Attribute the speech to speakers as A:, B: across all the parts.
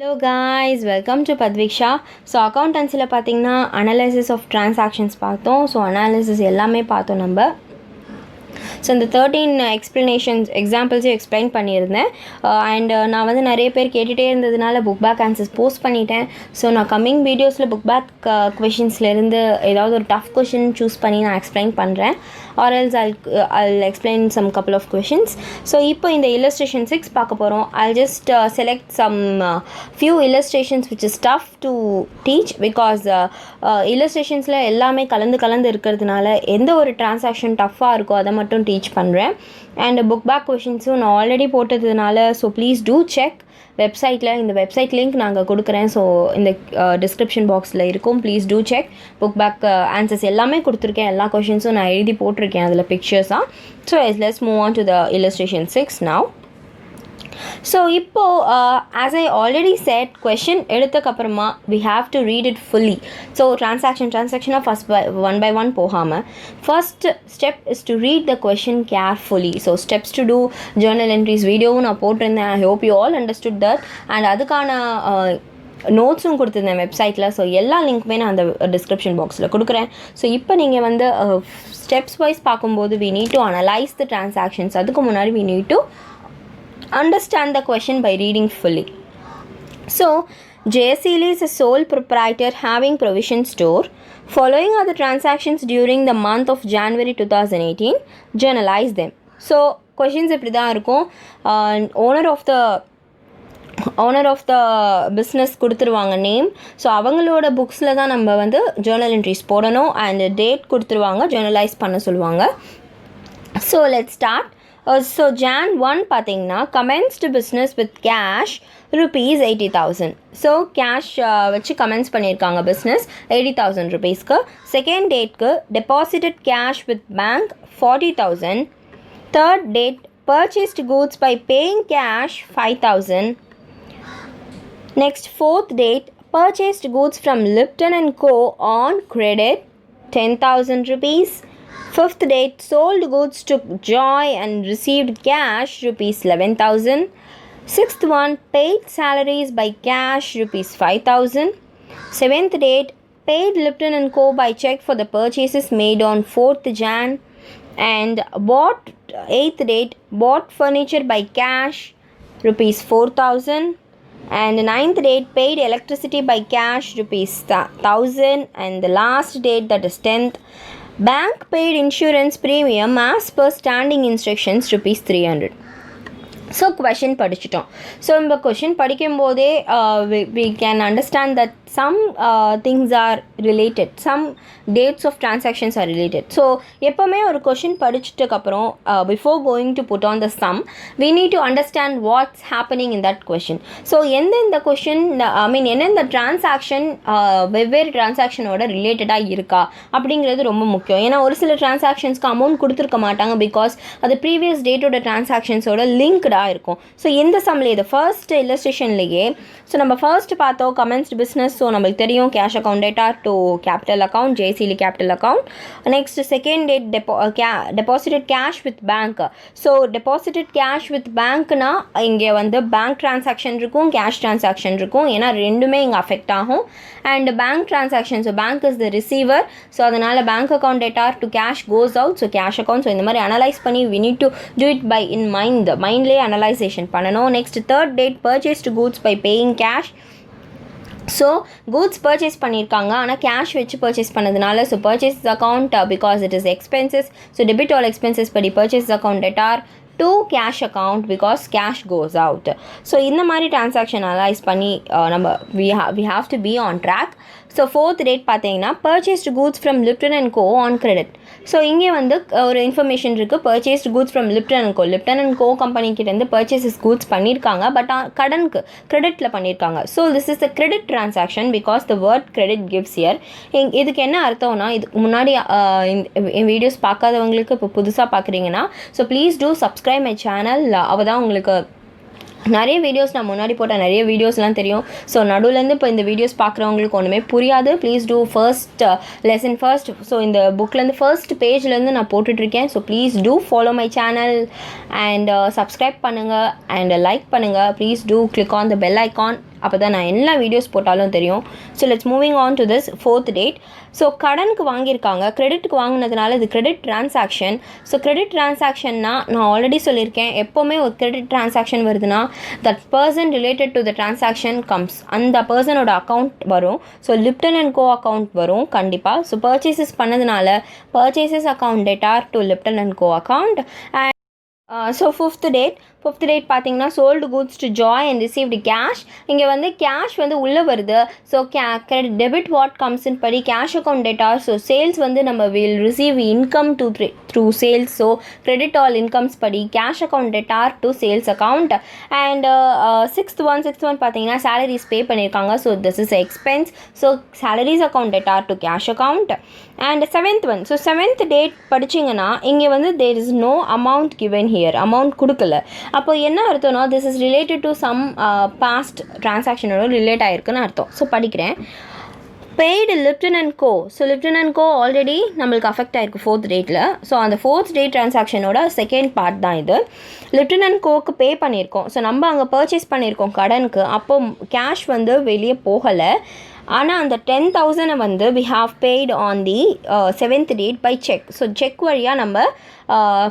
A: Hello guys, welcome to Padviksha. So accountancy la pathina analysis of transactions paathom. So analysis ellame paathom namba. So இந்த 13 explanations எக்ஸாம்பிள்ஸையும் explain பண்ணியிருந்தேன். And நான் வந்து நிறைய பேர் கேட்டுகிட்டே இருந்ததுனால புக் பேக் ஆன்சர்ஸ் போஸ்ட் பண்ணிட்டேன். ஸோ நான் கம்மிங் வீடியோஸில் புக் பேக் கொஷின்ஸ்லேருந்து ஏதாவது ஒரு டஃப் கொஷின் சூஸ் பண்ணி நான் எக்ஸ்பிளைன் பண்ணுறேன். Or else I'll explain some couple of questions. So இப்போ இந்த illustration 6 பார்க்க போகிறோம். I'll just select some few illustrations which is tough to teach because illustrationsல எல்லாமே கலந்து இருக்கிறதுனால எந்த ஒரு டிரான்சாக்ஷன் டஃப்பாக இருக்கோ அதை மட்டும் டீச் பண்ணுறேன். அண்ட் புக் பேக் கொஷின்ஸும் நான் ஆல்ரெடி போட்டதுனால ஸோ ப்ளீஸ் டூ செக் வெப்சைட்டில். இந்த வெப்சைட் லிங்க் நாங்கள் கொடுக்குறேன். ஸோ இந்த டிஸ்கிரிப்ஷன் பாக்ஸில் இருக்கும். Please do check. Book back answers எல்லாமே கொடுத்துருக்கேன். எல்லா கொஷின்ஸும் நான் எழுதி போட்டிருக்கேன் அதில் பிக்சர்ஸாக. So let's move on to the illustration 6 now. So இப்போது as I already said question எடுத்தக்கப்புறமா we have to read it fully. So transactionாக first one by one போகாமல் first step is to read the question carefully. So steps to do journal entries வீடியோவும் நான் போட்டிருந்தேன். I hope you all understood that. and அதுக்கான நோட்ஸும் கொடுத்துருந்தேன் வெப்சைட்டில். So எல்லா லிங்க்குமே நான் அந்த டிஸ்கிரிப்ஷன் பாக்ஸில் கொடுக்குறேன். ஸோ இப்போ நீங்கள் வந்து ஸ்டெப்ஸ் வைஸ் பார்க்கும்போது we need to analyze the transactions. அதுக்கு முன்னாடி we need to understand the question by reading fully. So JSL is a sole proprietor having provision store. Following are the transactions during the month of January 2018. Journalize them. So questions இப்படி தான் இருக்கும். Owner of the business கொடுத்துருவாங்க name. So அவங்களோட புக்ஸில் தான் நம்ம வந்து journal entries போடணும். அண்ட் டேட் கொடுத்துருவாங்க, ஜேர்னலைஸ் பண்ண சொல்லுவாங்க. So let's start. So Jan 1 பார்த்தீங்கன்னா commenced business with cash rupees 80,000. So cash வச்சு கமென்ஸ் பண்ணியிருக்காங்க பிஸ்னஸ் 80,000 ருபீஸ்க்கு. செகண்ட் டேட்க்கு deposited cash with bank 40,000. Third date purchased goods by paying cash 5,000. Next fourth date purchased goods from Lipton and Co on credit 10,000 rupees. Fifth date sold goods to Joy and received cash rupees 11,000. Sixth one paid salaries by cash rupees 5,000. Seventh date paid Lipton and Co by check for the purchases made on 4th Jan. And eighth date bought furniture by cash rupees 4,000. And ninth date paid electricity by cash rupees 1,000. And the last date, that is 10th, bank paid insurance premium as per standing instructions rupees 300. So question படிச்சிட்டோம். So இந்த question படிக்கும்போதே we can understand that some things are related, some dates of transactions are related. So எப்போவுமே ஒரு question படிச்சிட்டதுக்கப்புறம் before going to put on the sum we need to understand what's happening in that question. So எந்தெந்த question என்னெந்த transaction வெவ்வேறு டிரான்சாக்ஷனோட ரிலேட்டடாக இருக்கா அப்படிங்கிறது ரொம்ப முக்கியம். ஏன்னா ஒரு சில டிரான்சாக்ஷன்ஸ்க்கு அமௌண்ட் கொடுத்துருக்க மாட்டாங்க பிகாஸ் அது ப்ரீவியஸ் டேட்டோட டிரான்சாக்ஷன்ஸோட லிங்க்டாக இருக்கும். ஸோ இந்த சம்லேயே இது ஃபர்ஸ்ட் இல்லஸ்ட்ரேஷன்லேயே ஸோ நம்ம ஃபர்ஸ்ட் பார்த்தோம் கமென்ஸ்ட் பிஸ்னஸ். ஸோ நம்மளுக்கு தெரியும் cash account debtor to capital account, JCL capital account. Next second date deposited cash with bank. So deposited cash with பேங்க்னா இங்கே வந்து பேங்க் ட்ரான்சாக்ஷன் இருக்கும், கேஷ் ட்ரான்சாக்ஷன் இருக்கும். ஏன்னா ரெண்டுமே இங்கே அஃபெக்ட் ஆகும். And bank transaction, so bank is the receiver. So அதனால் bank account debtor to cash goes out. So cash account. So இந்த மாதிரி அனலைஸ் பண்ணி we need to do it by in மைண்ட்லேயே அனலைசேஷன் பண்ணணும். Next third date purchased goods by paying cash. So goods purchase பண்ணியிருக்காங்க ஆனால் cash வச்சு purchase பண்ணதுனால so purchase account because it is expenses. So debit all expenses படி purchase account debtor to cash account because cash goes out. So இந்த மாதிரி transaction analyse பண்ணி நம்ம we have to be on track. So fourth date பார்த்தீங்கன்னா purchased goods from Lipton and co on credit. So இங்கே வந்து ஒரு information இருக்குது. Purchased goods from Lipton and co கம்பெனிக்கிட்டேருந்து பர்ச்சேசஸ் கூட்ஸ் பண்ணியிருக்காங்க பட் கடனுக்கு கிரெடிட்டில் பண்ணியிருக்காங்க. So this is the credit transaction because the word credit gives year. இதுக்கு என்ன அர்த்தம்னா இதுக்கு முன்னாடி வீடியோஸ் பார்க்காதவங்களுக்கு இப்போ புதுசாக பார்க்குறீங்கன்னா so please two subscribe my channel. அவள் தான் உங்களுக்கு நிறைய வீடியோஸ் நான் முன்னாடி போட்ட நிறைய வீடியோஸ்லாம் தெரியும். ஸோ நடுவுலேருந்து இப்போ இந்த வீடியோஸ் பார்க்குறவங்களுக்கு ஒன்றுமே புரியாது. Please do first lesson first. So இந்த புக்லேருந்து ஃபர்ஸ்ட் பேஜ்லேருந்து நான் போட்டுட்ருக்கேன். So please do follow my channel and subscribe பண்ணுங்கள் அண்ட் லைக் பண்ணுங்கள். Please do click on the bell icon அப்போ தான் நான் எல்லா வீடியோஸ் போட்டாலும் தெரியும். So let's moving on to this 4th date. So கடனுக்கு வாங்கியிருக்காங்க, கிரெடிட்டுக்கு வாங்கினதுனால இது கிரெடிட் ட்ரான்சாக்ஷன். ஸோ கிரெடிட் ட்ரான்சாக்ஷன்னா நான் ஆல்ரெடி சொல்லியிருக்கேன், எப்போவுமே ஒரு கிரெடிட் ட்ரான்சாக்ஷன் வருதுன்னா that person related to the transaction comes, அந்த பர்சனோட அக்கௌண்ட் வரும். So Lipton and co account வரும் கண்டிப்பாக. ஸோ பர்ச்சேசஸ் பண்ணதுனால purchases account debtor to Lipton and co account. And so fifth date பார்த்தீங்கன்னா sold goods to Joy and received cash. இங்கே வந்து cash வந்து உள்ளே வருது. ஸோ கிரெடிட் டெபிட் வாட் கம்ஸ்ன்னு படி cash account debtor. So sales வந்து நம்ம will receive income through sales. So credit all incomes படி cash account debtor to sales account. And sixth one பார்த்தீங்கன்னா சேலரிஸ் பே பண்ணியிருக்காங்க. So this is expense. So salaries account debtor to cash account. And seventh one, so seventh date படிச்சிங்கன்னா இங்கே வந்து there is no amount given here, amount கொடுக்கல. அப்போ என்ன அர்த்தம்னா this is related to some past ட்ரான்சாக்ஷனோட relate ஆகிருக்குன்னு அர்த்தம். ஸோ படிக்கிறேன். Paid Lipton and co. So Lipton and co already நம்மளுக்கு அஃபெக்ட் ஆகிருக்கு 4th டேட்டில். ஸோ அந்த 4th டேட் ட்ரான்சாக்ஷனோட செகண்ட் பார்ட் தான் இது. லிப்டன் அண்ட் கோக்கு பே பண்ணியிருக்கோம். ஸோ நம்ம அங்கே பர்ச்சேஸ் பண்ணியிருக்கோம் கடனுக்கு. அப்போ கேஷ் வந்து வெளியே போகலை. ஆனால் அந்த 10,000 வந்து we have paid on the 7th date by cheque. So cheque வழியாக நம்ம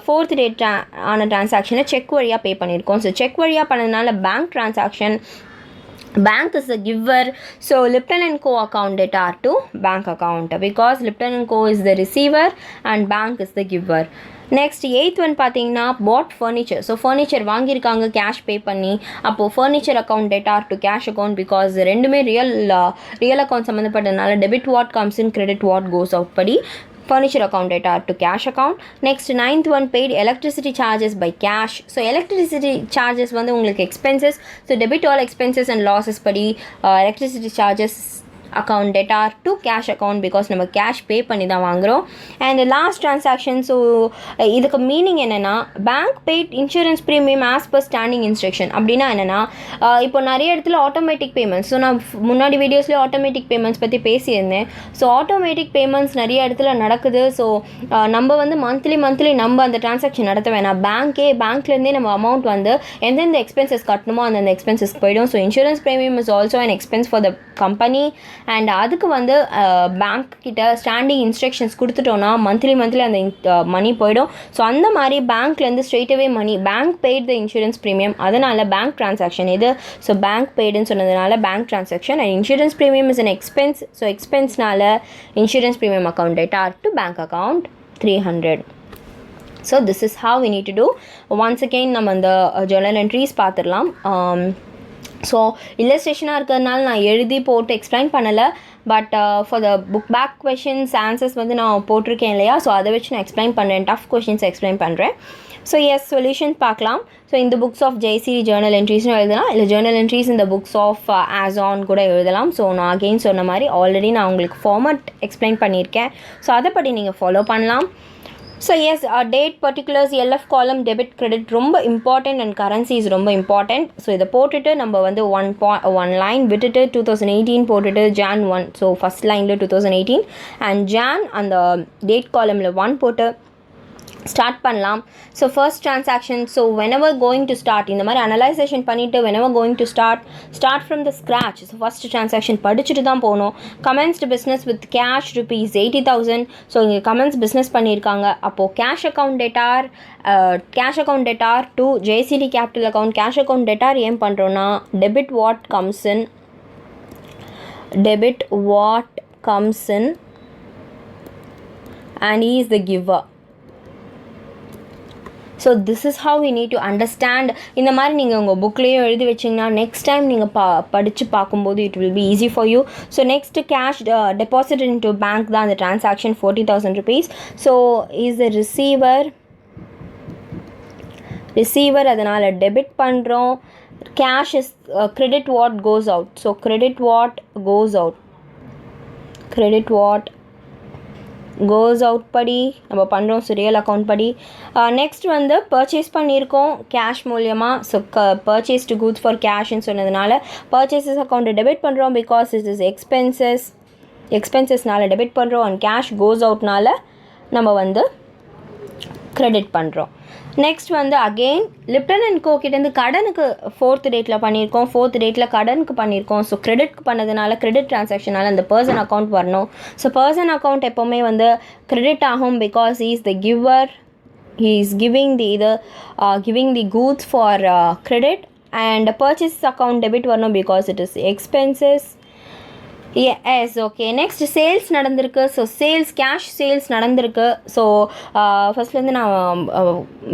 A: 4th டேட் ஆன ட்ரான்சாக்ஷனை செக் வழியாக பே பண்ணியிருக்கோம். ஸோ செக் வழியாக பண்ணதுனால bank transaction, bank is the giver. So Lipton and Co account data to bank account because Lipton and Co is the receiver and bank is the giver. Next 8th one பார்த்தீங்கன்னா bought furniture. So furniture வாங்கியிருக்காங்க cash pay பண்ணி. அப்போது furniture account debtor to cash account because ரெண்டுமே real account சம்மந்தப்பட்டதுனால debit what comes in credit what goes out படி furniture account data to cash account. Next 9th one paid electricity charges by cash. So electricity charges வந்து உங்களுக்கு expenses. So debit all expenses and losses படி electricity charges account data to cash account because நம்ம cash pay பண்ணி தான் வாங்குகிறோம். And last transaction. So இதுக்கு meaning என்னென்னா bank paid insurance premium as per standing instruction. அப்படின்னா என்னென்னா இப்போ நிறைய இடத்துல ஆட்டோமேட்டிக் பேமெண்ட்ஸ். ஸோ நான் முன்னாடி வீடியோஸ்லேயே ஆட்டோமேட்டிக் பேமெண்ட்ஸ் பற்றி பேசியிருந்தேன். ஸோ ஆட்டோமேட்டிக் பேமெண்ட்ஸ் நிறைய இடத்துல நடக்குது. ஸோ நம்ம வந்து மந்த்லி நம்ம அந்த ட்ரான்சாக்ஷன் நடத்த வேணாம். பேங்க்லேருந்தே நம்ம அமௌண்ட் வந்து எந்தெந்த எக்ஸ்பென்சஸ் கட்டணுமோ அந்தந்த எக்ஸ்பென்சஸ் போயிடும். So insurance premium is also an expense for the company. And அதுக்கு வந்து பேங்க் கிட்ட ஸ்டாண்டிங் இன்ஸ்ட்ரக்ஷன்ஸ் கொடுத்துட்டோன்னா மந்த்லி அந்த மணி போயிடும். ஸோ அந்த மாதிரி பேங்க்லேருந்து ஸ்ட்ரெயிட்டவே money bank paid the insurance premium. அதனால் பேங்க் ட்ரான்சாக்ஷன் இது. ஸோ பேங்க் பெய்டுன்னு சொன்னதுனால bank transaction. And insurance premium is an expense. So எக்ஸ்பென்ஸ்னால insurance premium account debtor to bank account 300. So this is how we need to do. Once again நம்ம அந்த journal entries பார்த்துடலாம். So இல்லஸ்ட்ரேஷனாக இருக்கிறதுனால நான் எழுதி போட்டு எக்ஸ்பிளைன் பண்ணலை. But for the book back questions answers வந்து நான் போட்டிருக்கேன் இல்லையா. ஸோ அதை வச்சு நான் எக்ஸ்பிளைன் பண்ணுறேன், டஃப் கொஷின்ஸ் எக்ஸ்பிளைன் பண்ணுறேன். ஸோ எஸ் சொல்யூஷன் பார்க்கலாம். ஸோ இந்த புக்ஸ் ஆஃப் ஜெய்சிரி ஜேர்னல் என்ட்ரிஸ்னு எழுதலாம், இல்லை ஜேர்னல் என்ட்ரிஸ் இந்த புக்ஸ் ஆஃப் ஆன் கூட எழுதலாம். ஸோ நான் அகெயின் சொன்ன மாதிரி ஆல்ரெடி நான் உங்களுக்கு ஃபார்மட் எக்ஸ்பிளைன் பண்ணியிருக்கேன். ஸோ அதைப்படி நீங்கள் ஃபாலோ பண்ணலாம். So yes date particulars LF காலம் டெபிட் கிரெடிட் ரொம்ப இம்பார்ட்டன்ட் அண்ட் கரன்சிஸ் ரொம்ப இம்பார்ட்டன்ட். ஸோ இதை போட்டுட்டு நம்ம வந்து ஒன் லைன் விட்டுட்டு 2018 போட்டுட்டு Jan 1. ஸோ ஃபஸ்ட் லைனில் 2018 அண்ட் Jan அந்த டேட் காலமில் 1 போட்டு ஸ்டார்ட் பண்ணலாம். So first transaction. So whenever going to start இந்த மாதிரி அனலைசேஷன் பண்ணிவிட்டு whenever going to start from the scratch. So first transaction படிச்சுட்டு தான் போகணும். Commenced business with cash ₹80,000. So இங்கே கமென்ஸ் பிஸ்னஸ் பண்ணியிருக்காங்க. அப்போது cash account debtor to JCD capital account. Cash account debtor ஏன் பண்ணுறோன்னா debit what comes in and he is the giver. So this is how we need to understand. இந்த மாதிரி நீங்கள் உங்கள் புக்லேயும் எழுதி வச்சிங்கன்னா நெக்ஸ்ட் டைம் நீங்கள் படித்து பார்க்கும்போது it will be easy for you. So next cash deposit into bank தான் அந்த transaction ₹40,000. So is the receiver அதனால் டெபிட் பண்ணுறோம். Cash is credit what goes out. So credit what goes out படி நம்ம பண்ணுறோம். ஸோ ரியல் அக்கௌண்ட் படி. Next வந்து purchase பண்ணியிருக்கோம் கேஷ் மூலியமாக. So purchase to goods for கேஷ்ன்னு சொன்னதுனால பர்ச்சேசஸ் அக்கௌண்ட்டை டெபிட் பண்ணுறோம் பிகாஸ் இட் இஸ் எக்ஸ்பென்சஸ்னால டெபிட் பண்ணுறோம். அண்ட் கேஷ் கோஸ் அவுட்னால நம்ம வந்து கிரெடிட் பண்ணுறோம். நெக்ஸ்ட் வந்து அகெயின் லிப்டன் அண்ட் கோ கிட்டேருந்து கடனுக்கு 4th டேட்டில் பண்ணியிருக்கோம், 4th டேட்டில் கடனுக்கு பண்ணியிருக்கோம். ஸோ கிரெடிட் பண்ணதுனால கிரெடிட் ட்ரான்சாக்ஷனால் அந்த பர்சன் அக்கௌண்ட் வரணும். ஸோ பர்சன் அக்கௌண்ட் எப்போவுமே வந்து கிரெடிட் ஆகும் because he is the giver, he is giving the goods for credit, and purchase account debit வரணும் because it is expenses. Yes okay. Next sales நடந்திருக்கு. So sales cash sales நடந்திருக்கு. So ஃபஸ்ட்லேருந்து நான்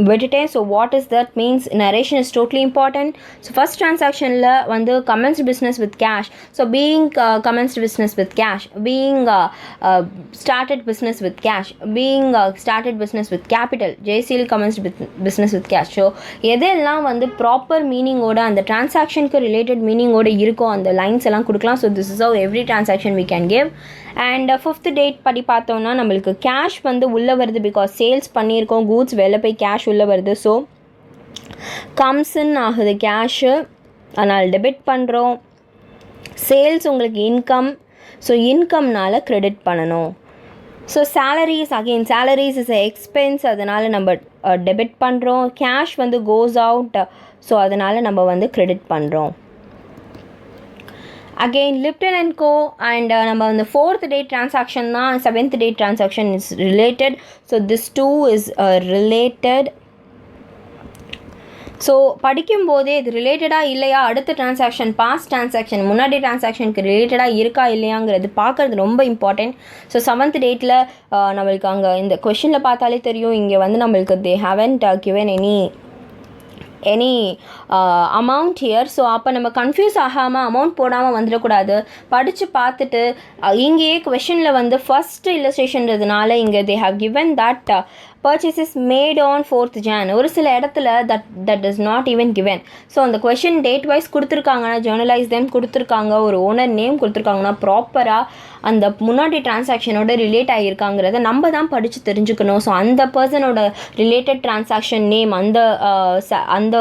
A: விட்டுட்டேன். So what is that means narration is totally important. So first ட்ரான்சாக்ஷனில் வந்து commenced business with cash. So being commenced business with cash, being started business with cash, being started business with capital, Jaisheel commenced business with cash. So எதெல்லாம் வந்து proper மீனிங்கோட அந்த ட்ரான்சாக்ஷனுக்கு related மீனிங்கோட இருக்கோ அந்த lines எல்லாம் கொடுக்கலாம். So this is how every transaction we can give. And 5th date படி பார்த்தோம்னா நம்மளுக்கு கேஷ் வந்து உள்ளே வருது பிகாஸ் சேல்ஸ் பண்ணியிருக்கோம், கூட்ஸ் வெளில போய் கேஷ் உள்ளே வருது. ஸோ கம்ஸ்ன்னு ஆகுது கேஷு, அதனால் டெபிட் பண்ணுறோம். சேல்ஸ் உங்களுக்கு இன்கம், ஸோ இன்கம்னால் க்ரெடிட் பண்ணணும். So salaries again salaries is expense, அதனால் நம்ம டெபிட் பண்ணுறோம். கேஷ் வந்து கோஸ் அவுட், ஸோ அதனால் நம்ம வந்து க்ரெடிட் பண்ணுறோம். அகெயின் லிப்டன் அண்ட் கோ அண்ட் நம்ம வந்து 4th date transaction தான் 7th date transaction is related. So this too is related. So படிக்கும்போதே இது ரிலேட்டடாக இல்லையா, அடுத்த ட்ரான்சாக்ஷன் பாஸ்ட் ட்ரான்சாக்ஷன் முன்னாடி ட்ரான்சாக்ஷனுக்கு ரிலேட்டடாக இருக்கா இல்லையாங்கிறது பார்க்குறது ரொம்ப இம்பார்ட்டண்ட். ஸோ 7th dateல் நம்மளுக்கு அங்கே இந்த கொஷினில் பார்த்தாலே தெரியும், இங்கே வந்து நம்மளுக்கு they haven't given any amount here. So அப்போ நம்ம கன்ஃபியூஸ் ஆகாமல் அமௌண்ட் போடாமல் வந்துடக்கூடாது. படித்து பார்த்துட்டு இங்கேயே கொஷனில் வந்து ஃபஸ்ட் இல்லஸ்ட்ரேஷன்றதுனால இங்கே they have given that purchases made on 4th Jan. ஒரு சில இடத்துல that is not even given. So அந்த கொஷின் டேட் வைஸ் கொடுத்துருக்காங்கன்னா ஜேர்னலைஸ் தெம் கொடுத்துருக்காங்க, ஒரு ஓனர் நேம் கொடுத்துருக்காங்கன்னா ப்ராப்பராக அந்த முன்னாடி டிரான்சாக்ஷனோட ரிலேட் ஆகியிருக்காங்கிறத நம்ம தான் படித்து தெரிஞ்சுக்கணும். ஸோ அந்த பர்சனோட ரிலேட்டட் டிரான்சாக்ஷன் நேம் அந்த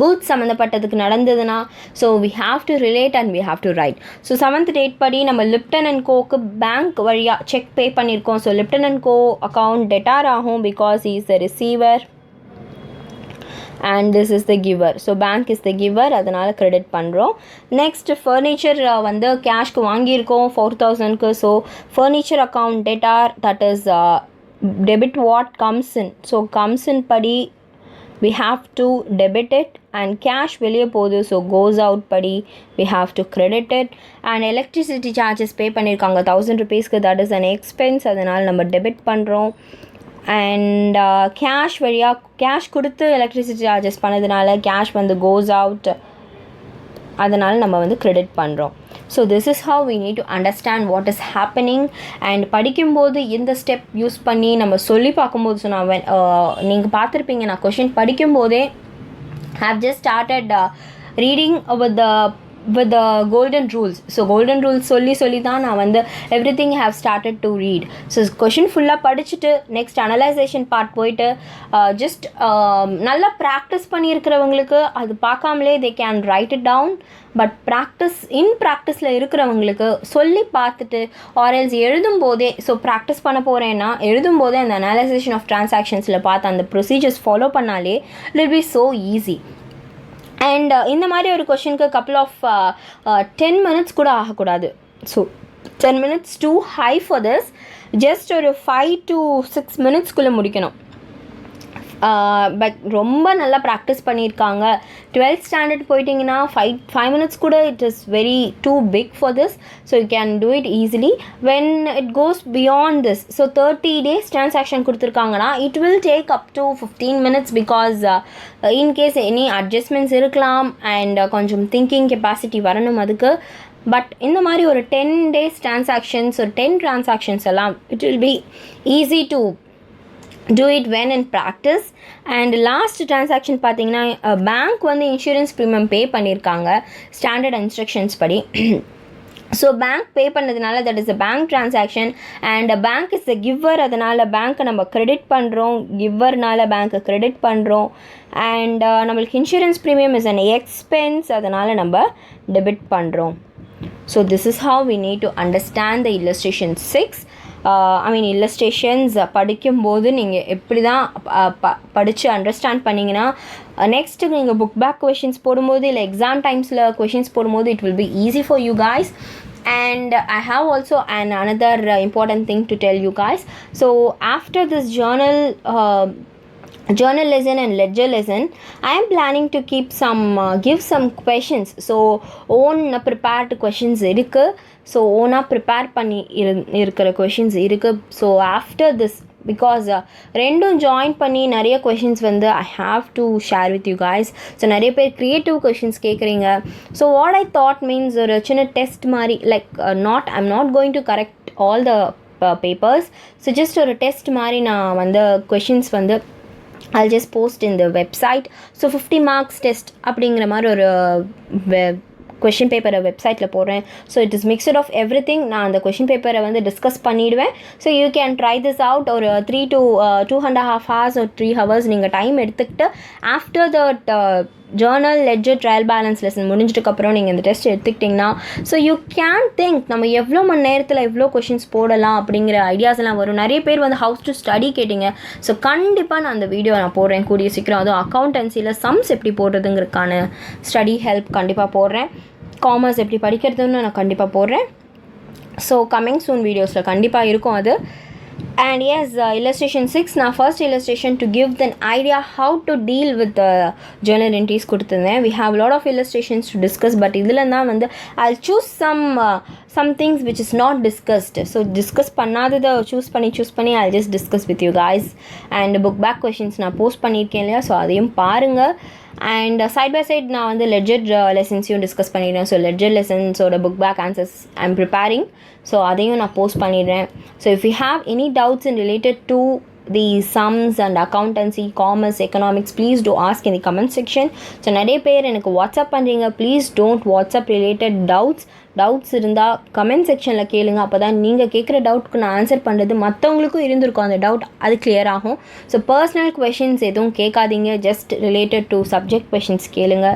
A: கூட்ஸ் சம்மந்தப்பட்டதுக்கு நடந்ததுன்னா so we have to relate and we have to write. So 7th date படி நம்ம லிப்டன் அண்ட் கோக்கு பேங்க் வழியாக செக் பே பண்ணியிருக்கோம். So Lipton and co account debtor ஆகும் because is the receiver and this is the giver. So bank is the giver, அதனால் credit பண்ணுறோம். Next furniture வந்து கேஷ்க்கு வாங்கியிருக்கோம் 4,000க்கு. So furniture account debtor, that is debit what comes in. So comes in படி we have to debit it, and cash வெளியே போகுது so goes out படி we have to credit it. and electricity charges pay பண்ணியிருக்காங்க 1000 rupeesக்கு, that is an expense, அதனால் நம்ம debit பண்ணுறோம். and cash வழியாக cash கொடுத்து எலக்ட்ரிசிட்டி சார்ஜஸ் பண்ணதுனால கேஷ் வந்து goes out, அதனால் நம்ம வந்து க்ரெடிட் பண்ணுறோம். So this is how we need to understand what is happening. And படிக்கும்போது இந்த ஸ்டெப் யூஸ் பண்ணி நம்ம சொல்லி பார்க்கும்போது, ஸோ நான் நீங்கள் பார்த்துருப்பீங்க, நான் கொஷின் படிக்கும்போதே have just started reading with the golden rules. So golden rules சொல்லி தான் நான் வந்து everything have started to read. So question ஃபுல்லாக படிச்சுட்டு நெக்ஸ்ட் அனலைசேஷன் பார்ட் போயிட்டு ஜஸ்ட் நல்லா ப்ராக்டிஸ் பண்ணியிருக்கிறவங்களுக்கு அது பார்க்காமலே they can write it down. But ப்ராக்டிஸில் இருக்கிறவங்களுக்கு சொல்லி பார்த்துட்டு ஆர்எல்ஸ் எழுதும்போதே, ஸோ ப்ராக்டிஸ் பண்ண போகிறேன்னா எழுதும்போதே அந்த அனலைசேஷன் ஆஃப் ட்ரான்சாக்ஷன்ஸில் பார்த்து அந்த ப்ரொசீஜர்ஸ் ஃபாலோ பண்ணாலே it will B so easy. And இந்த மாதிரி ஒரு கொஷினுக்கு கப்புள் ஆஃப் 10 minutes கூட ஆகக்கூடாது. So 10 minutes too high for this. Just ஒரு 5 to 6 minutesக்குள்ளே முடிக்கணும். பட் ரொம்ப நல்லா ப்ராக்டிஸ் பண்ணியிருக்காங்க. 12th standard போயிட்டிங்கன்னா 5 minutes கூட it is very too big for this. So you can do it easily. When it goes beyond this, so 30 days transaction கொடுத்துருக்காங்கன்னா it will take up to 15 minutes because in case any adjustments இருக்கலாம் and கொஞ்சம் thinking capacity வரணும் அதுக்கு. But இந்த மாதிரி ஒரு 10 days transactions, ஒரு 10 transactions எல்லாம் it will be easy to do it when in practice. and last transaction பார்த்தீங்கன்னா பேங்க் வந்து இன்சூரன்ஸ் ப்ரீமியம் பே பண்ணியிருக்காங்க ஸ்டாண்டர்ட் இன்ஸ்ட்ரக்ஷன்ஸ் படி. ஸோ பேங்க் பே பண்ணதுனால that is a bank transaction and bank is the giver, அதனால் பேங்க்கை நம்ம credit பண்ணுறோம், கிவர்னால பேங்க்கை க்ரெடிட் பண்ணுறோம். அண்ட் நம்மளுக்கு insurance premium is an expense, அதனால் நம்ம டெபிட் பண்ணுறோம். So this is how we need to understand the illustration 6. I mean illustrations படிக்கும்போது நீங்கள் எப்படி தான் படித்து அண்டர்ஸ்டாண்ட் பண்ணிங்கன்னா நெக்ஸ்ட்டு நீங்கள் புக் பேக் கொஷின்ஸ் போடும்போது இல்லை எக்ஸாம் டைம்ஸில் கொஷின்ஸ் போடும்போது it will be easy for you guys. And I have also another important thing to tell you guys. So after this journal lesson and ledger lesson, I am planning to keep give some questions. So own prepared questions irukku, so own prepare panni irukra questions irukku. So after this, because ரெண்டும் join பண்ணி நிறைய questions வந்து I have to share with you guys. So நிறைய பேர் creative questions கேட்குறீங்க. So what I thought means ஒரு சின்ன test மாதிரி, like I'm not going to correct all the papers. So just ஒரு டெஸ்ட் மாதிரி நான் வந்து கொஷின்ஸ் வந்து I'll just post in the website. So 50 marks test அப்படிங்கிற மாதிரி ஒரு கொஷின் பேப்பரை வெப்சைட்டில் போடுறேன். So it is mixed of everything. நான் அந்த கொஷின் பேப்பரை வந்து டிஸ்கஸ் பண்ணிவிடுவேன். So you can try this out. ஒரு 3 to 2.5 hours or 3 hours நீங்கள் டைம் எடுத்துக்கிட்டு after that journal ledger trial balance lesson முடிஞ்சதுக்கப்புறம் நீங்கள் இந்த டெஸ்ட் எடுத்துக்கிட்டிங்கன்னா ஸோ யூ கேன் திங்க் நம்ம எவ்வளோ மணி நேரத்தில் எவ்வளோ கொஷின்ஸ் போடலாம் அப்படிங்கிற ஐடியாஸ் எல்லாம் வரும். நிறைய பேர் வந்து ஹவுஸ் டு ஸ்டடி கேட்டிங்க. ஸோ கண்டிப்பாக நான் அந்த வீடியோ நான் போடுறேன் கூடிய சீக்கிரம். அதுவும் அக்கௌண்டன்சியில் சம்ஸ் எப்படி போடுறதுங்கிறதுக்கான ஸ்டடி ஹெல்ப் கண்டிப்பாக போடுறேன். காமர்ஸ் எப்படி படிக்கிறதுன்னு நான் கண்டிப்பாக போடுறேன். ஸோ கம்மிங் சூன் வீடியோஸில் கண்டிப்பாக இருக்கும் அது. And yes, illustration 6 நான் first illustration to give an idea how to deal with the journal entries கொடுத்துருந்தேன். We have a lot of illustrations to discuss, but இதில் தான் வந்து I'll choose some things which is not discussed. So discuss பண்ணாததை choose பண்ணி I'll just discuss with you guys. And book back questions நான் post பண்ணியிருக்கேன் இல்லையா, so அதையும் பாருங்கள். And side by side நான் வந்து லெட்ஜர் லெசன்ஸையும் டிஸ்கஸ் பண்ணிடுறேன். ஸோ லெட்ஜர் லெசன்ஸோட book back answers I am preparing. So அதையும் நான் போஸ்ட் பண்ணிடுறேன். So if you have any doubts in related to the sums and accountancy, commerce, economics, please do ask in the comment section. So நிறைய பேர் எனக்கு WhatsApp பண்ணுறீங்க. Please don't WhatsApp related doubts இருந்தால் comment செக்ஷனில் கேளுங்க. அப்போ தான் நீங்கள் கேட்குற டவுட்டுக்கு நான் ஆன்சர் பண்ணுறது மற்றவங்களுக்கும் இருந்திருக்கும் அந்த டவுட், அது கிளியர் ஆகும். ஸோ பர்சனல் கொஷின்ஸ் எதுவும் கேட்காதீங்க, just related to subject questions கேளுங்க.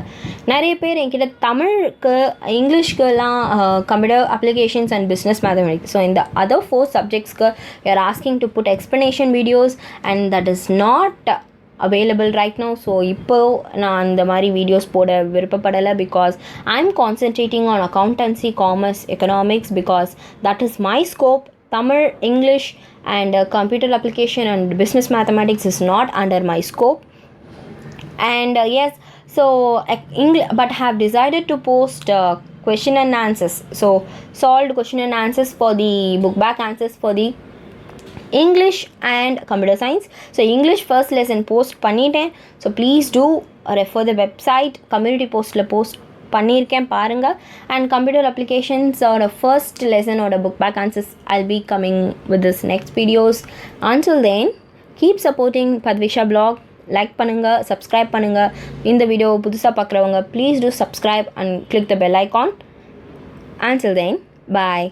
A: நிறைய பேர் என்கிட்ட தமிழுக்கு இங்கிலீஷ்க்குலாம் computer applications and business mathematics, so இந்த அதர் 4 சப்ஜெக்ட்ஸ்க்கு you are asking to put explanation videos and that is not available right now. So இப்போ நான் அந்த மாதிரி வீடியோஸ் போட விருப்பப்படலை because I'm concentrating on accountancy, commerce, economics because that is my scope. Tamil, English and computer application and business mathematics is not under my scope. And yes, so but have decided to post question and answers. So solved question and answers for the book back answers for the English and computer science. So English first lesson post பண்ணிட்டேன். So please do refer the website. community postல post பண்ணியிருக்கேன் பாருங்க. And computer applications ஓட first lesson ஓட book back answers I'll be coming with this next videos. Until then, keep supporting Padvisha blog. Like பண்ணுங்கள், subscribe பண்ணுங்கள். இந்த video புதுசாக பார்க்குறவங்க please do subscribe and click the bell icon. Until then, bye.